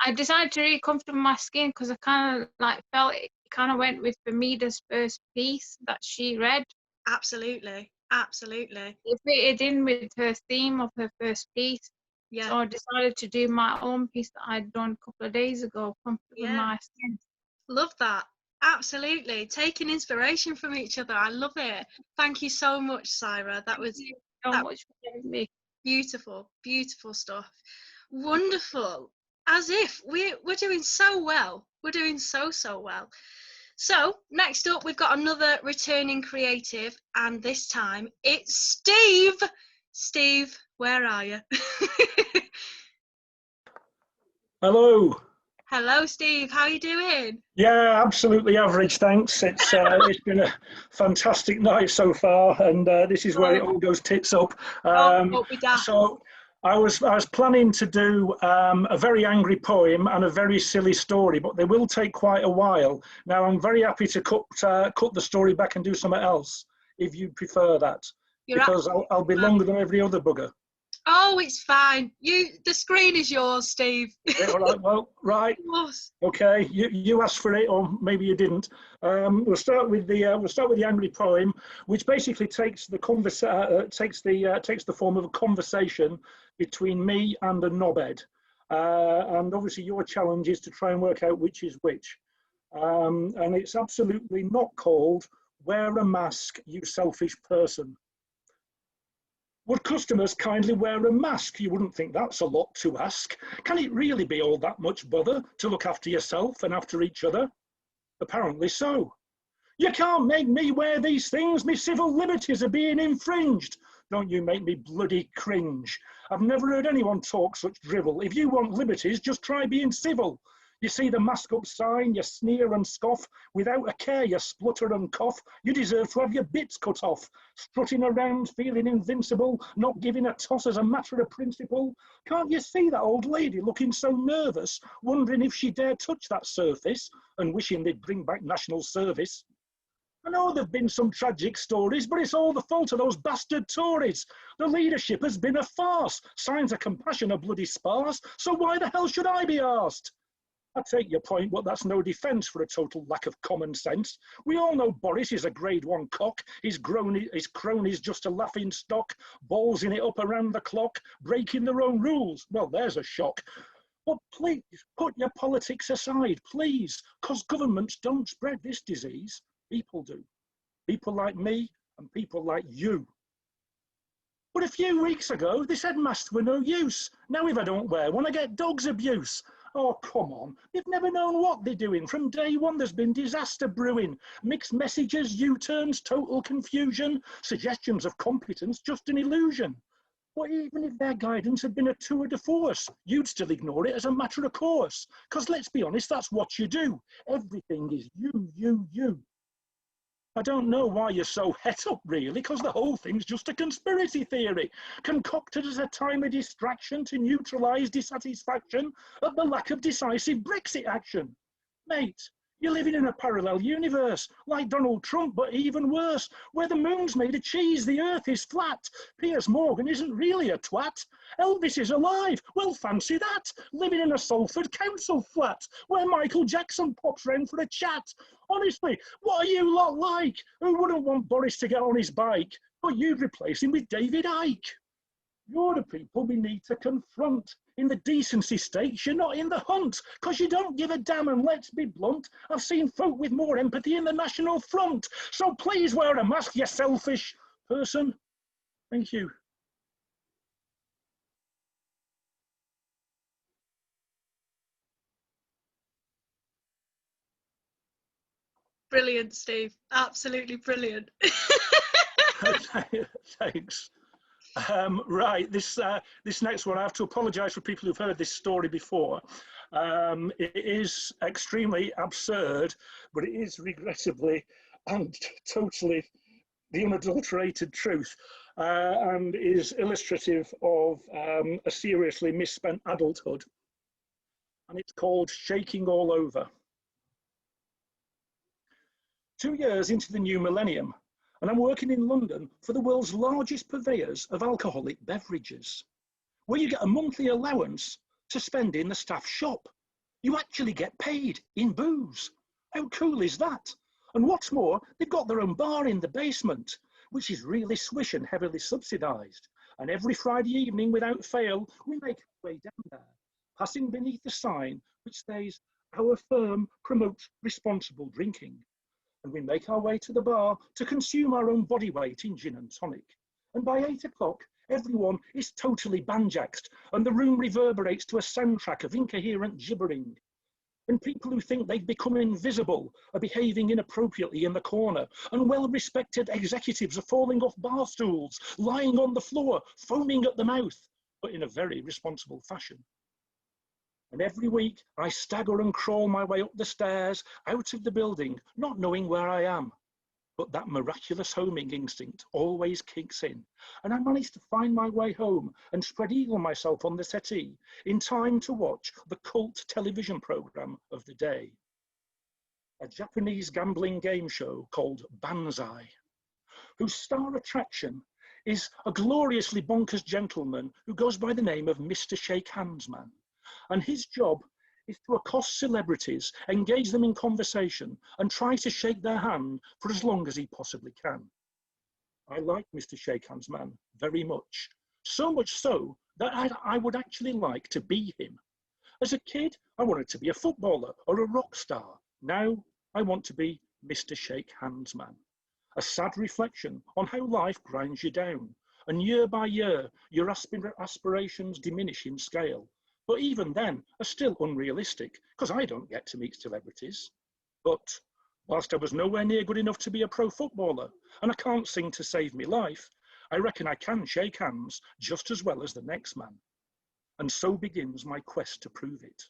S6: I decided to read Comfortable in My Skin because I kind of felt it kind of went with Fehmida's first piece that she read.
S1: Absolutely.
S6: It fitted in with her theme of her first piece.
S1: Yeah.
S6: So I decided to do my own piece that I'd done a couple of days ago, Comfortable in My Skin.
S1: Love that. Absolutely. Taking inspiration from each other. I love it. Thank you so much, Syra. That was
S6: so much for having me.
S1: Beautiful, beautiful stuff. Wonderful. As if we're doing so well. We're doing so well. So next up, we've got another returning creative, and this time it's Steve. Steve, where are you?
S7: Hello.
S1: Hello, Steve. How are you doing?
S7: Yeah, absolutely average, thanks. It's been a fantastic night so far, and this is where it all goes tits up.
S1: Don't be daft.
S7: So I was planning to do a very angry poem and a very silly story, but they will take quite a while. Now I'm very happy to cut the story back and do something else if you prefer that, because I'll be longer than every other bugger.
S1: Oh, it's fine. The screen is yours, Steve.
S7: Yeah, all right, well, right. Okay, you asked for it, or maybe you didn't. We'll start with the angry poem, which basically takes the form of a conversation between me and a knobhead, and obviously your challenge is to try and work out which is which. And it's absolutely not called "Wear a Mask, You Selfish Person." Would customers kindly wear a mask? You wouldn't think that's a lot to ask. Can it really be all that much bother to look after yourself and after each other? Apparently so. You can't make me wear these things. My civil liberties are being infringed. Don't you make me bloody cringe. I've never heard anyone talk such drivel. If you want liberties, just try being civil. You see the mask up sign, you sneer and scoff. Without a care, you splutter and cough. You deserve to have your bits cut off. Strutting around, feeling invincible, not giving a toss as a matter of principle. Can't you see that old lady looking so nervous, wondering if she dare touch that surface, and wishing they'd bring back national service? I know there've been some tragic stories, but it's all the fault of those bastard Tories. The leadership has been a farce. Signs of compassion are bloody sparse, so why the hell should I be asked? I take your point, but that's no defence for a total lack of common sense. We all know Boris is a grade 1 cock, his cronies just a laughing stock, ballsing it up around the clock, breaking their own rules. Well, there's a shock. But please, put your politics aside, please, because governments don't spread this disease. People do. People like me and people like you. But a few weeks ago, they said masks were no use. Now if I don't wear one, I get dog's abuse. Oh, come on. They've never known what they're doing. From day one, there's been disaster brewing. Mixed messages, U-turns, total confusion, suggestions of competence, just an illusion. But even if their guidance had been a tour de force, you'd still ignore it as a matter of course. Because let's be honest, that's what you do. Everything is you. I don't know why you're so het up, really, because the whole thing's just a conspiracy theory, concocted as a time of distraction to neutralise dissatisfaction at the lack of decisive Brexit action. Mate, you're living in a parallel universe, like Donald Trump, but even worse, where the moon's made of cheese, the earth is flat. Piers Morgan isn't really a twat. Elvis is alive. Well, fancy that. Living in a Salford council flat, where Michael Jackson pops round for a chat. Honestly, what are you lot like? Who wouldn't want Boris to get on his bike? But you'd replace him with David Icke. You're the people we need to confront. In the decency stakes, you're not in the hunt, because you don't give a damn, and let's be blunt, I've seen folk with more empathy in the National Front. So please wear a mask, you selfish person. Thank you.
S1: Brilliant, Steve. Absolutely brilliant.
S7: Thanks. Right, this next one, I have to apologise for people who've heard this story before. It is extremely absurd, but it is regrettably and totally the unadulterated truth, and is illustrative of a seriously misspent adulthood. And it's called Shaking All Over. 2 years into the new millennium, and I'm working in London for the world's largest purveyors of alcoholic beverages, where you get a monthly allowance to spend in the staff shop. You actually get paid in booze. How cool is that? And what's more, they've got their own bar in the basement, which is really swish and heavily subsidised. And every Friday evening, without fail, we make our way down there, passing beneath the sign which says, "Our firm promotes responsible drinking." And we make our way to the bar to consume our own body weight in gin and tonic. And by 8 o'clock, Everyone is totally banjaxed, and the room reverberates to a soundtrack of incoherent gibbering. And people who think they've become invisible are behaving inappropriately in the corner, and well-respected executives are falling off bar stools, lying on the floor, foaming at the mouth, but in a very responsible fashion. And every week I stagger and crawl my way up the stairs, out of the building, not knowing where I am. But that miraculous homing instinct always kicks in, and I manage to find my way home and spread eagle myself on the settee in time to watch the cult television program of the day, a Japanese gambling game show called Banzai, whose star attraction is a gloriously bonkers gentleman who goes by the name of Mr. Shake Hands Man, and his job is to accost celebrities, engage them in conversation, and try to shake their hand for as long as he possibly can. I like Mr. Shake Hands Man very much, so much so that I would actually like to be him. As a kid, I wanted to be a footballer or a rock star. Now, I want to be Mr. Shake Hands Man. A sad reflection on how life grinds you down, and year by year, your aspirations diminish in scale. But even then are still unrealistic, because I don't get to meet celebrities. But whilst I was nowhere near good enough to be a pro footballer, and I can't sing to save me life, I reckon I can shake hands just as well as the next man. And so begins my quest to prove it.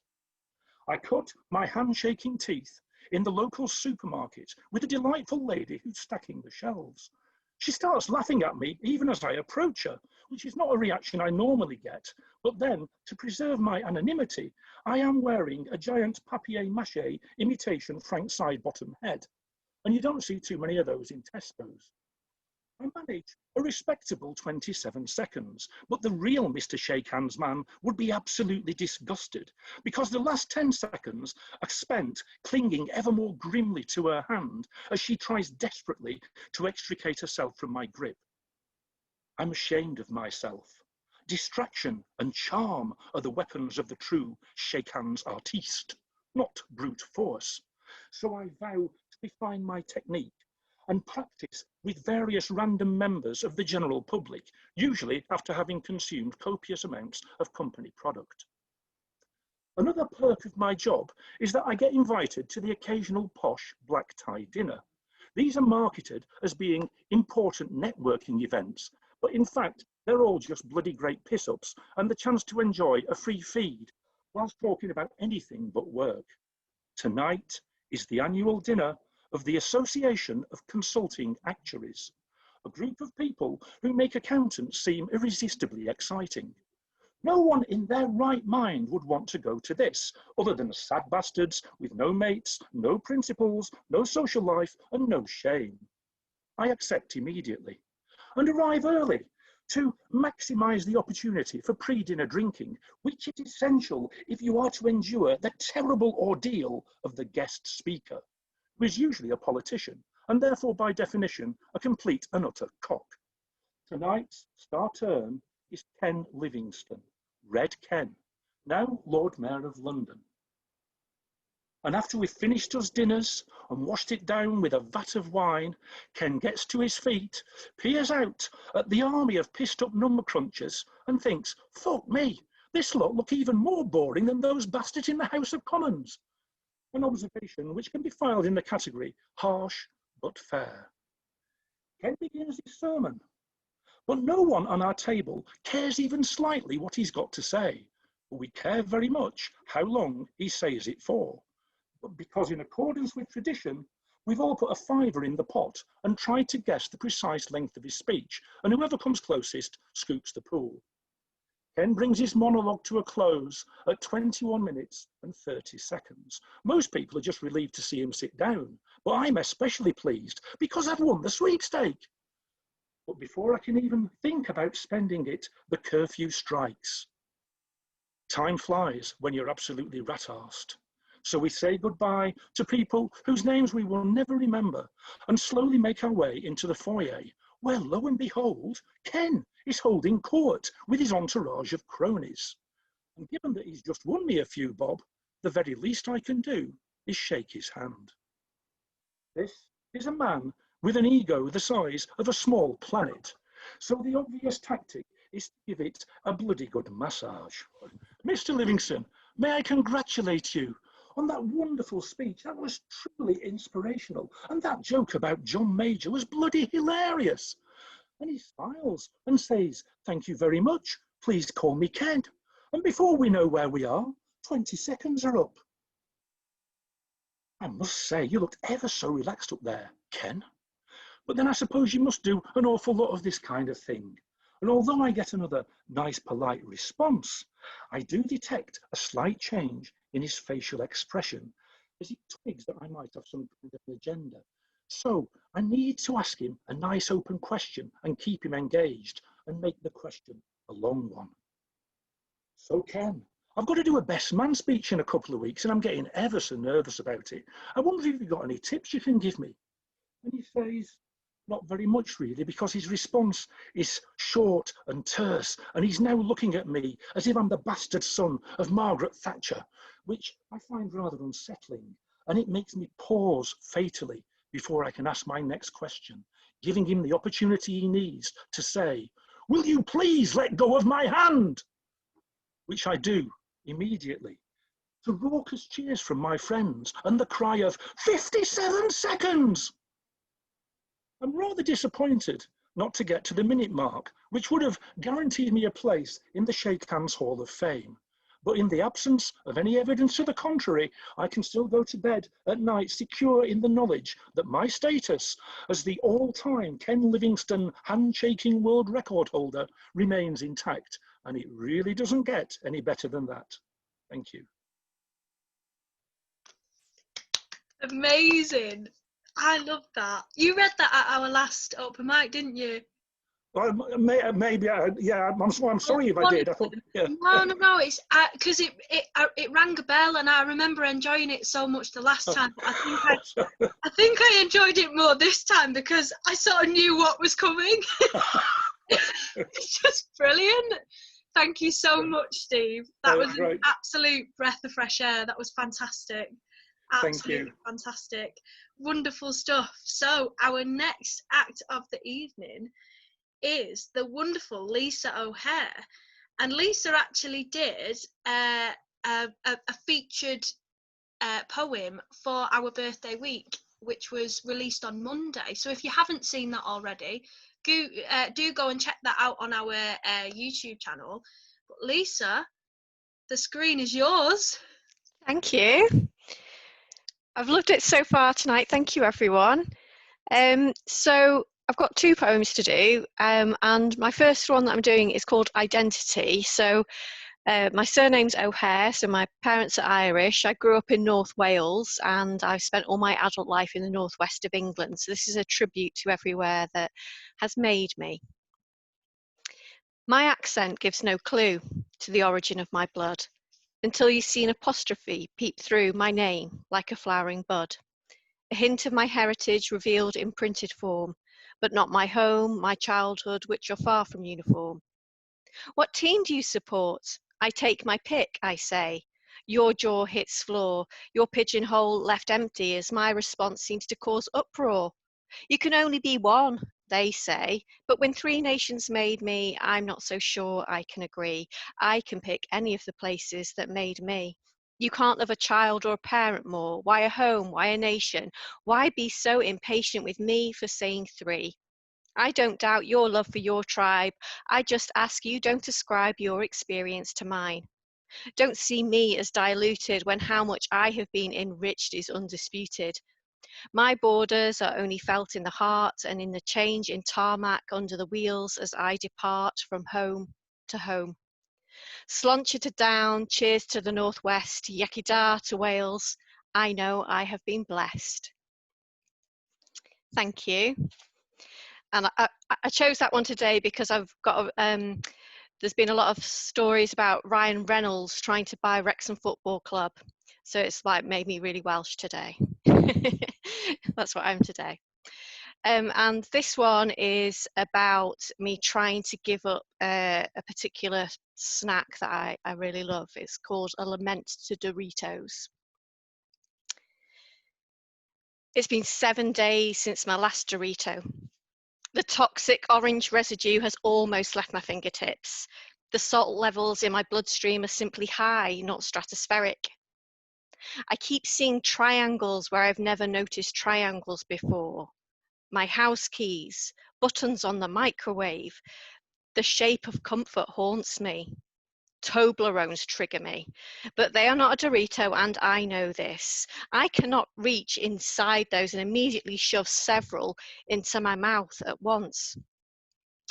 S7: I cut my handshaking teeth in the local supermarket with a delightful lady who's stacking the shelves. She starts laughing at me even as I approach her, which is not a reaction I normally get, but then, to preserve my anonymity, I am wearing a giant papier-mâché imitation Frank Sidebottom head, and you don't see too many of those in Tesco's. I manage a respectable 27 seconds, but the real Mr. Shake Hands Man would be absolutely disgusted, because the last 10 seconds are spent clinging ever more grimly to her hand as she tries desperately to extricate herself from my grip. I'm ashamed of myself. Distraction and charm are the weapons of the true shake hands artiste, not brute force. So I vow to refine my technique and practice with various random members of the general public, usually after having consumed copious amounts of company product. Another perk of my job is that I get invited to the occasional posh black tie dinner. These are marketed as being important networking events, but in fact, they're all just bloody great piss-ups and the chance to enjoy a free feed whilst talking about anything but work. Tonight is the annual dinner of the Association of Consulting Actuaries, a group of people who make accountants seem irresistibly exciting. No one in their right mind would want to go to this, other than sad bastards with no mates, no principles, no social life, and no shame. I accept immediately and arrive early to maximise the opportunity for pre-dinner drinking, which is essential if you are to endure the terrible ordeal of the guest speaker, who is usually a politician, and therefore by definition, a complete and utter cock. Tonight's star turn is Ken Livingstone, Red Ken, now Lord Mayor of London. And after we've finished us dinners and washed it down with a vat of wine, Ken gets to his feet, peers out at the army of pissed up number crunchers and thinks, fuck me, this lot look even more boring than those bastards in the House of Commons. An observation which can be filed in the category harsh but fair. Ken begins his sermon, but no one on our table cares even slightly what he's got to say, but we care very much how long he says it for. But because in accordance with tradition, we've all put a fiver in the pot and tried to guess the precise length of his speech, and whoever comes closest scoops the pool. Ken brings his monologue to a close at 21 minutes and 30 seconds. Most people are just relieved to see him sit down, but I'm especially pleased because I've won the sweepstake. But before I can even think about spending it, the curfew strikes. Time flies when you're absolutely rat-arsed. So we say goodbye to people whose names we will never remember and slowly make our way into the foyer, where lo and behold, Ken is holding court with his entourage of cronies. And given that he's just won me a few bob, the very least I can do is shake his hand. This is a man with an ego the size of a small planet. So the obvious tactic is to give it a bloody good massage. Mr. Livingston, may I congratulate you on that wonderful speech. That was truly inspirational. And that joke about John Major was bloody hilarious. And he smiles and says, thank you very much. Please call me Ken. And before we know where we are, 20 seconds are up. I must say, you looked ever so relaxed up there, Ken. But then I suppose you must do an awful lot of this kind of thing. And although I get another nice, polite response, I do detect a slight change in his facial expression as he twigs that I might have some kind of agenda. So I need to ask him a nice open question and keep him engaged and make the question a long one. So Ken, I've got to do a best man speech in a couple of weeks and I'm getting ever so nervous about it. I wonder if you've got any tips you can give me. And he says, not very much really, because his response is short and terse, and he's now looking at me as if I'm the bastard son of Margaret Thatcher, which I find rather unsettling, and it makes me pause fatally before I can ask my next question, giving him the opportunity he needs to say, will you please let go of my hand? Which I do immediately, to raucous cheers from my friends and the cry of 57 seconds. I'm rather disappointed not to get to the minute mark, which would have guaranteed me a place in the Shake Hands Hall of Fame. But in the absence of any evidence to the contrary, I can still go to bed at night secure in the knowledge that my status as the all-time Ken Livingstone handshaking world record holder remains intact, and it really doesn't get any better than that. Thank you.
S1: Amazing. I love that. You read that at our last open mic, didn't you?
S7: Well, maybe, yeah. I'm sorry if I did. I thought, yeah.
S1: No. It's because it rang a bell, and I remember enjoying it so much the last time. But I think I enjoyed it more this time because I sort of knew what was coming. It's just brilliant. Thank you so much, Steve. That was an absolute breath of fresh air. That was fantastic. Absolutely fantastic. Wonderful stuff. So our next act of the evening is the wonderful Lisa O'Hare. And Lisa actually did a featured poem for our birthday week, which was released on Monday. So if you haven't seen that already, do go and check that out on our YouTube channel. But Lisa, the screen is yours.
S8: Thank you. I've loved it so far tonight. Thank you, everyone. So I've got two poems to do, and my first one that I'm doing is called Identity. So my surname's O'Hare, so my parents are Irish. I grew up in North Wales, and I've spent all my adult life in the northwest of England. So this is a tribute to everywhere that has made me. My accent gives no clue to the origin of my blood, until you see an apostrophe peep through my name like a flowering bud. A hint of my heritage revealed in printed form, but not my home, my childhood, which are far from uniform. What team do you support? I take my pick, I say. Your jaw hits floor, your pigeonhole left empty as my response seems to cause uproar. You can only be one, they say, but when three nations made me, I'm not so sure I can agree. I can pick any of the places that made me. You can't love a child or a parent more. Why a home? Why a nation? Why be so impatient with me for saying three? I don't doubt your love for your tribe. I just ask you don't ascribe your experience to mine. Don't see me as diluted when how much I have been enriched is undisputed. My borders are only felt in the heart and in the change in tarmac under the wheels as I depart from home to home. Sláinte to Down, cheers to the northwest, Yechida to Wales. I know I have been blessed. Thank you. And I chose that one today because I've got there's been a lot of stories about Ryan Reynolds trying to buy Wrexham Football Club. So it's like made me really Welsh today. That's what I'm today. And this one is about me trying to give up a particular snack that I really love. It's called a Lament to Doritos. It's been 7 days since my last Dorito. The toxic orange residue has almost left my fingertips. The salt levels in my bloodstream are simply high, not stratospheric. I keep seeing triangles where I've never noticed triangles before. My house keys, buttons on the microwave. The shape of comfort haunts me. Toblerones trigger me, but they are not a Dorito, and I know this. I cannot reach inside those and immediately shove several into my mouth at once.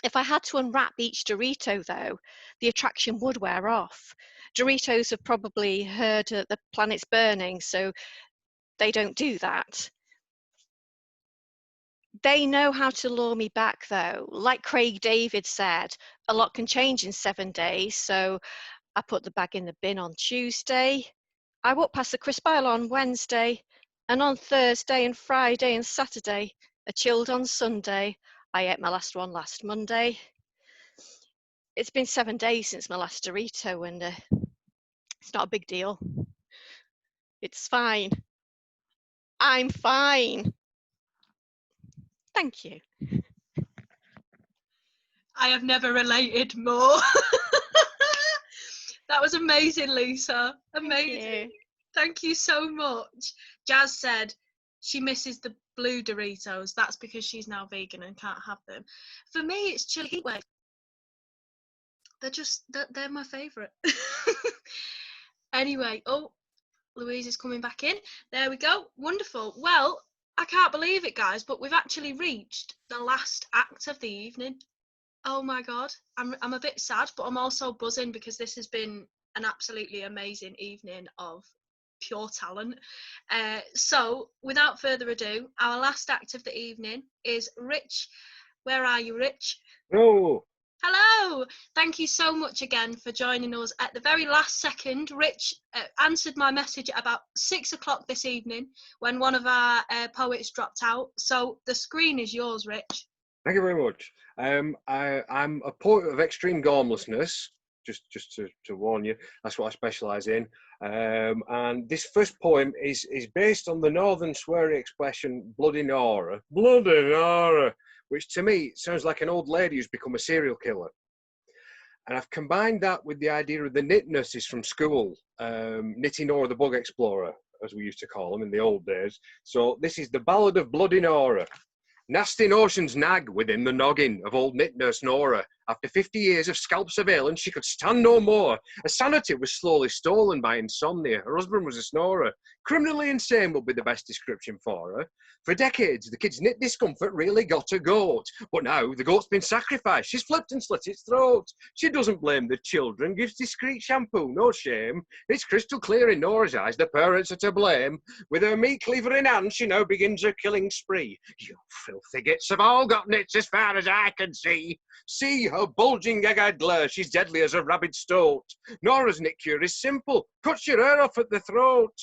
S8: If I had to unwrap each Dorito, though, the attraction would wear off. Doritos have probably heard that the planet's burning, so they don't do that. They know how to lure me back, though. Like Craig David said, a lot can change in 7 days, so I put the bag in the bin on Tuesday. I walked past the crisp aisle on Wednesday, and on Thursday and Friday and Saturday, I chilled on Sunday. I ate my last one last Monday. It's been 7 days since my last Dorito, and it's not a big deal. It's fine. I'm fine. Thank you.
S1: I have never related more. That was amazing, Lisa. Amazing. Thank you so much. Jazz said she misses the blue Doritos. That's because she's now vegan and can't have them. For me, it's chili heat wave. They're my favourite. Anyway, oh, Louise is coming back in. There we go. Wonderful. Well, I can't believe it, guys, but we've actually reached the last act of the evening. Oh my God, I'm a bit sad, but I'm also buzzing because this has been an absolutely amazing evening of pure talent. So without further ado, our last act of the evening is Rich. Where are you, Rich?
S9: Oh.
S1: Hello. Thank you so much again for joining us at the very last second. Rich answered my message at about 6 o'clock this evening when one of our poets dropped out. So the screen is yours, Rich.
S9: Thank you very much. I'm a poet of extreme gormlessness, just to warn you. That's what I specialise in. And this first poem is based on the northern sweary expression bloody Nora, which to me sounds like an old lady who's become a serial killer. And I've combined that with the idea of the knit nurses from school, Knitty Nora the Bug Explorer, as we used to call them in the old days. So this is the Ballad of Bloody Nora. Nasty notions nag within the noggin of old knit nurse Nora. After 50 years of scalp surveillance, she could stand no more. Her sanity was slowly stolen by insomnia. Her husband was a snorer. Criminally insane would be the best description for her. For decades, the kid's knit discomfort really got a goat. But now the goat's been sacrificed. She's flipped and slit its throat. She doesn't blame the children, gives discreet shampoo, no shame. It's crystal clear in Nora's eyes, the parents are to blame. With her meat cleaver in hand, she now begins her killing spree. You filthy gits have all got nits as far as I can see. See her bulging egg-eyed glare, she's deadly as a rabid stoat. Nora's knit cure is simple, cuts your hair off at the throat.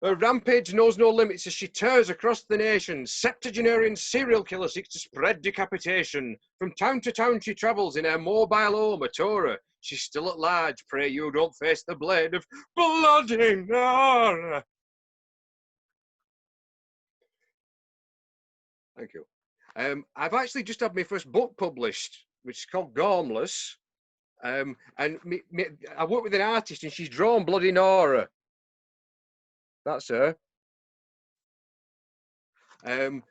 S9: Her rampage knows no limits as she tears across the nation. Septuagenarian serial killer seeks to spread decapitation. From town to town she travels in her mobile home, a Torah. She's still at large, pray you don't face the blade of bloody Nora. Thank you. I've actually just had my first book published, which is called Gormless. And I work with an artist and she's drawn Bloody Nora. That's her. I'm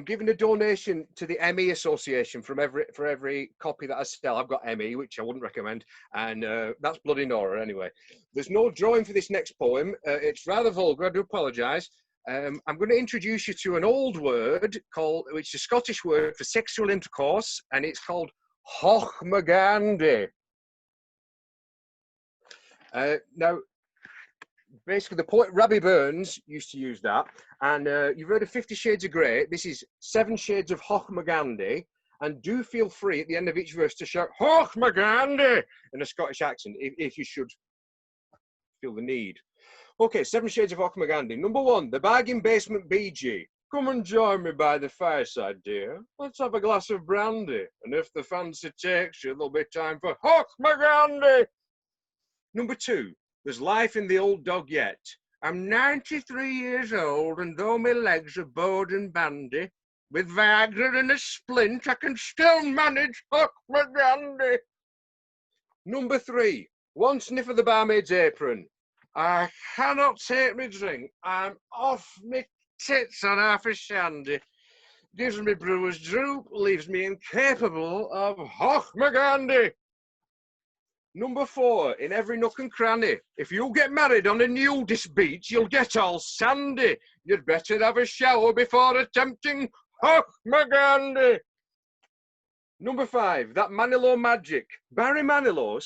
S9: giving a donation to the ME Association for every copy that I sell. I've got ME, which I wouldn't recommend, and that's Bloody Nora anyway. There's no drawing for this next poem. It's rather vulgar, I do apologise. I'm going to introduce you to an old word which is a Scottish word for sexual intercourse, and it's called hochmagandi. Now, basically, the poet Rabbie Burns used to use that, and you've heard of 50 Shades of Grey. This is 7 shades of hochmagandi, and do feel free at the end of each verse to shout hochmagandi in a Scottish accent if you should feel the need. Okay, 7 shades of hochmagandi. Number 1, the bargain basement BG. Come and join me by the fireside, dear. Let's have a glass of brandy, and if the fancy takes you, there'll be time for hochmagandi. Number 2, there's life in the old dog yet. I'm 93 years old, and though my legs are bowed and bandy, With Viagra and a splint, I can still manage Huck McGandy. Number 3, one sniff of the barmaid's apron. I cannot take me drink. I'm off me tits on half a shandy. Gives me brewer's droop, leaves me incapable of Huck McGandy. Number 4, in every nook and cranny. If you get married on a nudist beach, you'll get all sandy. You'd better have a shower before attempting Huck McGandy. Number 5, that Manilow magic. Barry Manilow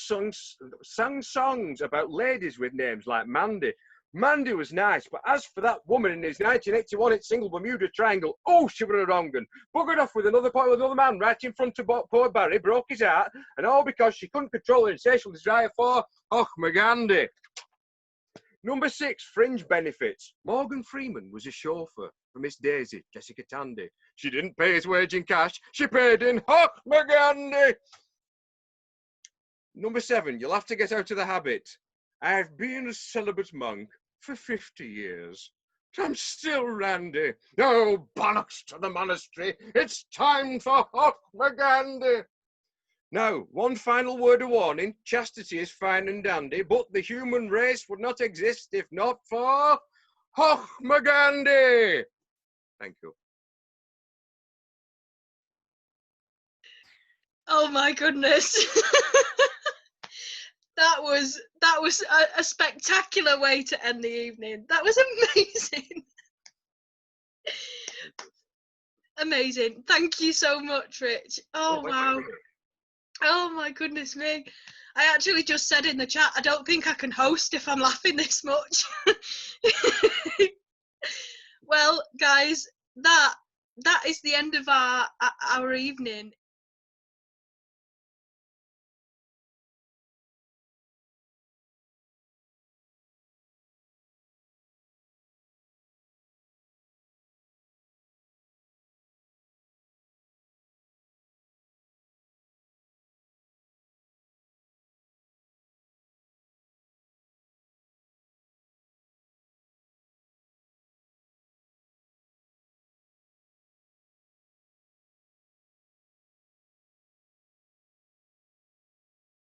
S9: sang songs about ladies with names like Mandy. Mandy was nice, but as for that woman in his 1981 hit single Bermuda Triangle, oh, she was a wrong un. Buggered off with another man right in front of poor Barry, broke his heart, and all because she couldn't control her insatiable desire for Huck McGandy. Number 6, fringe benefits. Morgan Freeman was a chauffeur for Miss Daisy, Jessica Tandy. She didn't pay his wage in cash, she paid in Huck McGandy. Number 7, you'll have to get out of the habit. I've been a celibate monk for 50 years. I'm still randy. Oh, bollocks to the monastery. It's time for Huck McGandy. Now, one final word of warning. Chastity is fine and dandy, but the human race would not exist if not for Huck McGandy. Thank you.
S1: Oh my goodness. That was a spectacular way to end the evening. That was amazing. Amazing. Thank you so much, Rich. Oh, wow. Oh my goodness me. I actually just said in the chat, I don't think I can host if I'm laughing this much. Well, guys, that is the end of our evening.